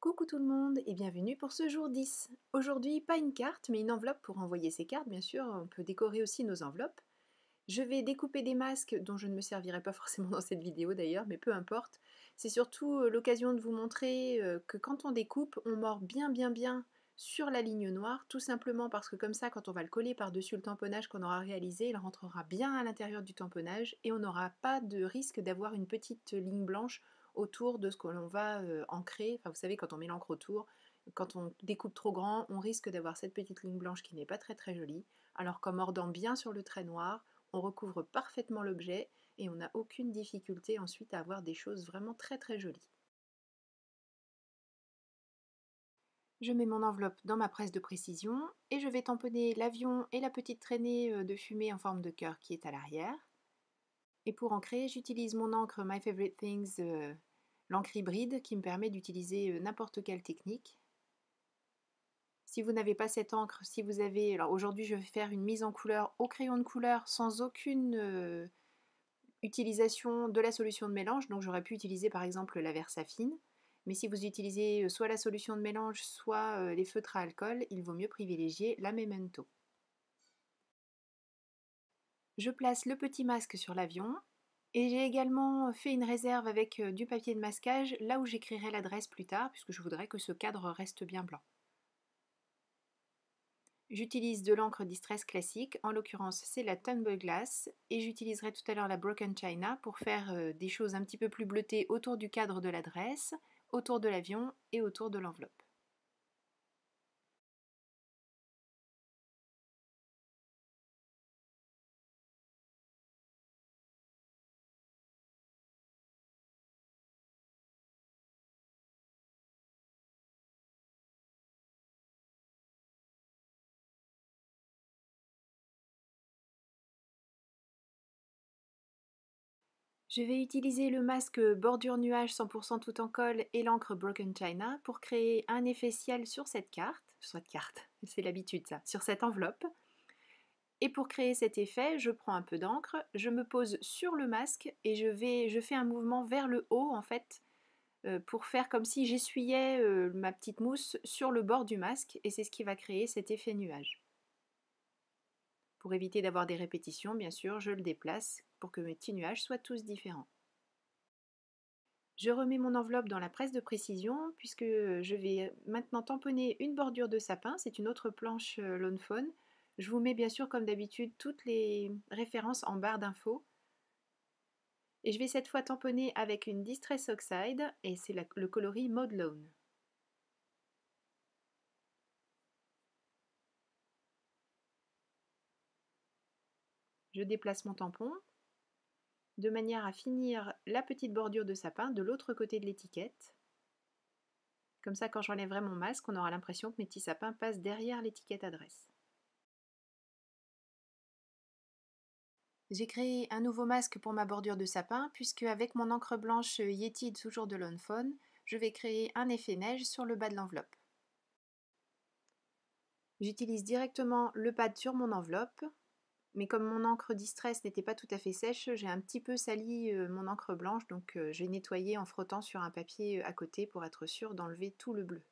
Coucou tout le monde et bienvenue pour ce jour 10. Aujourd'hui, pas une carte, mais une enveloppe pour envoyer ces cartes, bien sûr, on peut décorer aussi nos enveloppes. Je vais découper des masques dont je ne me servirai pas forcément dans cette vidéo d'ailleurs, mais peu importe. C'est surtout l'occasion de vous montrer que quand on découpe, on mord bien sur la ligne noire, tout simplement parce que comme ça, quand on va le coller par-dessus le tamponnage qu'on aura réalisé, il rentrera bien à l'intérieur du tamponnage et on n'aura pas de risque d'avoir une petite ligne blanche autour de ce que l'on va ancrer. Enfin, vous savez, quand on met l'encre autour, quand on découpe trop grand, on risque d'avoir cette petite ligne blanche qui n'est pas très jolie. Alors qu'en mordant bien sur le trait noir, on recouvre parfaitement l'objet et on n'a aucune difficulté ensuite à avoir des choses vraiment très jolies. Je mets mon enveloppe dans ma presse de précision et je vais tamponner l'avion et la petite traînée de fumée en forme de cœur qui est à l'arrière. Et pour ancrer, j'utilise mon encre My Favorite Things, l'encre hybride qui me permet d'utiliser n'importe quelle technique. Si vous n'avez pas cette encre, si vous avez... Alors aujourd'hui je vais faire une mise en couleur au crayon de couleur sans aucune utilisation de la solution de mélange, donc j'aurais pu utiliser par exemple la Versafine, mais si vous utilisez soit la solution de mélange, soit les feutres à alcool, il vaut mieux privilégier la Memento. Je place le petit masque sur l'avion, et j'ai également fait une réserve avec du papier de masquage, là où j'écrirai l'adresse plus tard, puisque je voudrais que ce cadre reste bien blanc. J'utilise de l'encre Distress classique, en l'occurrence c'est la Tumble Glass, et j'utiliserai tout à l'heure la Broken China pour faire des choses un petit peu plus bleutées autour du cadre de l'adresse, autour de l'avion et autour de l'enveloppe. Je vais utiliser le masque bordure nuage 100% tout en colle et l'encre Broken China pour créer un effet ciel sur cette carte, c'est l'habitude ça, sur cette enveloppe. Et pour créer cet effet, je prends un peu d'encre, je me pose sur le masque et je fais un mouvement vers le haut en fait, pour faire comme si j'essuyais ma petite mousse sur le bord du masque et c'est ce qui va créer cet effet nuage. Pour éviter d'avoir des répétitions, bien sûr, je le déplace pour que mes petits nuages soient tous différents. Je remets mon enveloppe dans la presse de précision puisque je vais maintenant tamponner une bordure de sapin, c'est une autre planche Lawn Fawn. Je vous mets bien sûr comme d'habitude toutes les références en barre d'infos. Et je vais cette fois tamponner avec une Distress Oxide et c'est le coloris Maud Lawn. Je déplace mon tampon de manière à finir la petite bordure de sapin de l'autre côté de l'étiquette. Comme ça, quand j'enlèverai mon masque, on aura l'impression que mes petits sapins passent derrière l'étiquette adresse. J'ai créé un nouveau masque pour ma bordure de sapin, puisque avec mon encre blanche Yeti toujours de Lawn Fawn, je vais créer un effet neige sur le bas de l'enveloppe. J'utilise directement le pad sur mon enveloppe, mais comme mon encre Distress n'était pas tout à fait sèche, j'ai un petit peu sali mon encre blanche, donc j'ai nettoyé en frottant sur un papier à côté pour être sûre d'enlever tout le bleu.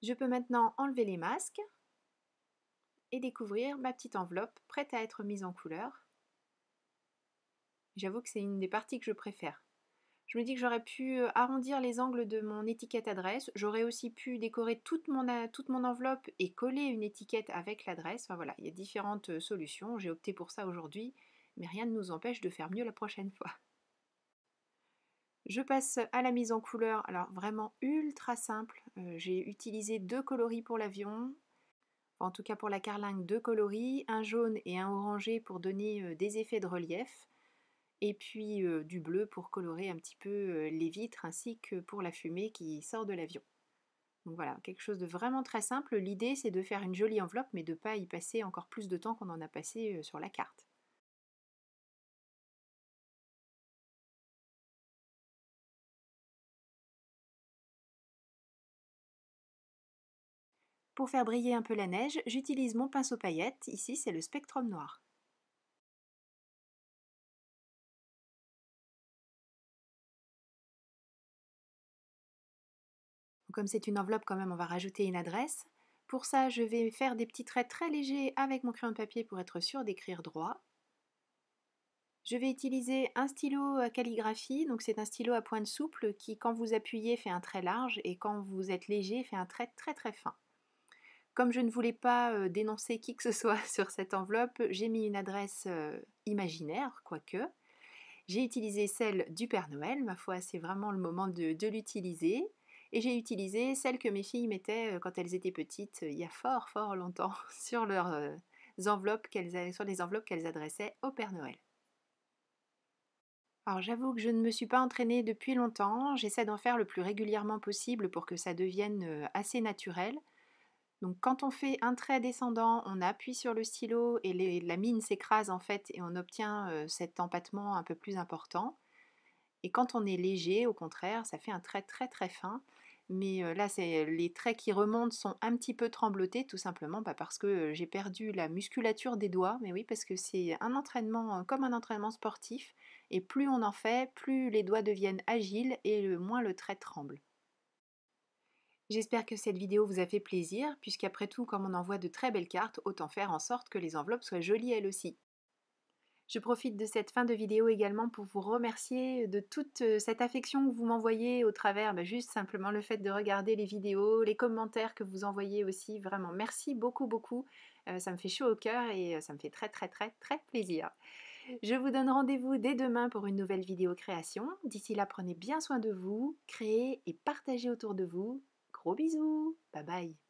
Je peux maintenant enlever les masques et découvrir ma petite enveloppe prête à être mise en couleur. J'avoue que c'est une des parties que je préfère. Je me dis que j'aurais pu arrondir les angles de mon étiquette adresse. J'aurais aussi pu décorer toute mon enveloppe et coller une étiquette avec l'adresse. Enfin voilà, il y a différentes solutions. J'ai opté pour ça aujourd'hui, mais rien ne nous empêche de faire mieux la prochaine fois. Je passe à la mise en couleur. Alors vraiment ultra simple. J'ai utilisé deux coloris pour l'avion. Enfin, en tout cas pour la carlingue, deux coloris, un jaune et un orangé pour donner des effets de relief. Et puis du bleu pour colorer un petit peu les vitres ainsi que pour la fumée qui sort de l'avion. Donc voilà, quelque chose de vraiment très simple. L'idée c'est de faire une jolie enveloppe mais de ne pas y passer encore plus de temps qu'on en a passé sur la carte. Pour faire briller un peu la neige, j'utilise mon pinceau paillette, ici c'est le Spectrum noir. Comme c'est une enveloppe quand même, on va rajouter une adresse. Pour ça, je vais faire des petits traits très légers avec mon crayon de papier pour être sûr d'écrire droit. Je vais utiliser un stylo à calligraphie, donc c'est un stylo à pointe souple qui, quand vous appuyez, fait un trait large et quand vous êtes léger, fait un trait très très fin. Comme je ne voulais pas dénoncer qui que ce soit sur cette enveloppe, j'ai mis une adresse imaginaire, quoique. J'ai utilisé celle du Père Noël, ma foi, c'est vraiment le moment de l'utiliser. Et j'ai utilisé celle que mes filles mettaient quand elles étaient petites, il y a fort fort longtemps, sur leurs enveloppes sur les enveloppes qu'elles adressaient au Père Noël. Alors j'avoue que je ne me suis pas entraînée depuis longtemps, j'essaie d'en faire le plus régulièrement possible pour que ça devienne assez naturel. Donc quand on fait un trait descendant, on appuie sur le stylo et la mine s'écrase en fait et on obtient cet empattement un peu plus important. Et quand on est léger, au contraire, ça fait un trait très très fin. Mais là, les traits qui remontent sont un petit peu tremblotés, tout simplement parce que j'ai perdu la musculature des doigts. Mais oui, parce que c'est un entraînement comme un entraînement sportif. Et plus on en fait, plus les doigts deviennent agiles et moins le trait tremble. J'espère que cette vidéo vous a fait plaisir, puisqu'après tout, comme on envoie de très belles cartes, autant faire en sorte que les enveloppes soient jolies elles aussi. Je profite de cette fin de vidéo également pour vous remercier de toute cette affection que vous m'envoyez au travers, juste simplement le fait de regarder les vidéos, les commentaires que vous envoyez aussi. Vraiment, merci beaucoup, beaucoup. Ça me fait chaud au cœur et ça me fait très, très, très, très plaisir. Je vous donne rendez-vous dès demain pour une nouvelle vidéo création. D'ici là, prenez bien soin de vous, créez et partagez autour de vous. Gros bisous. Bye bye.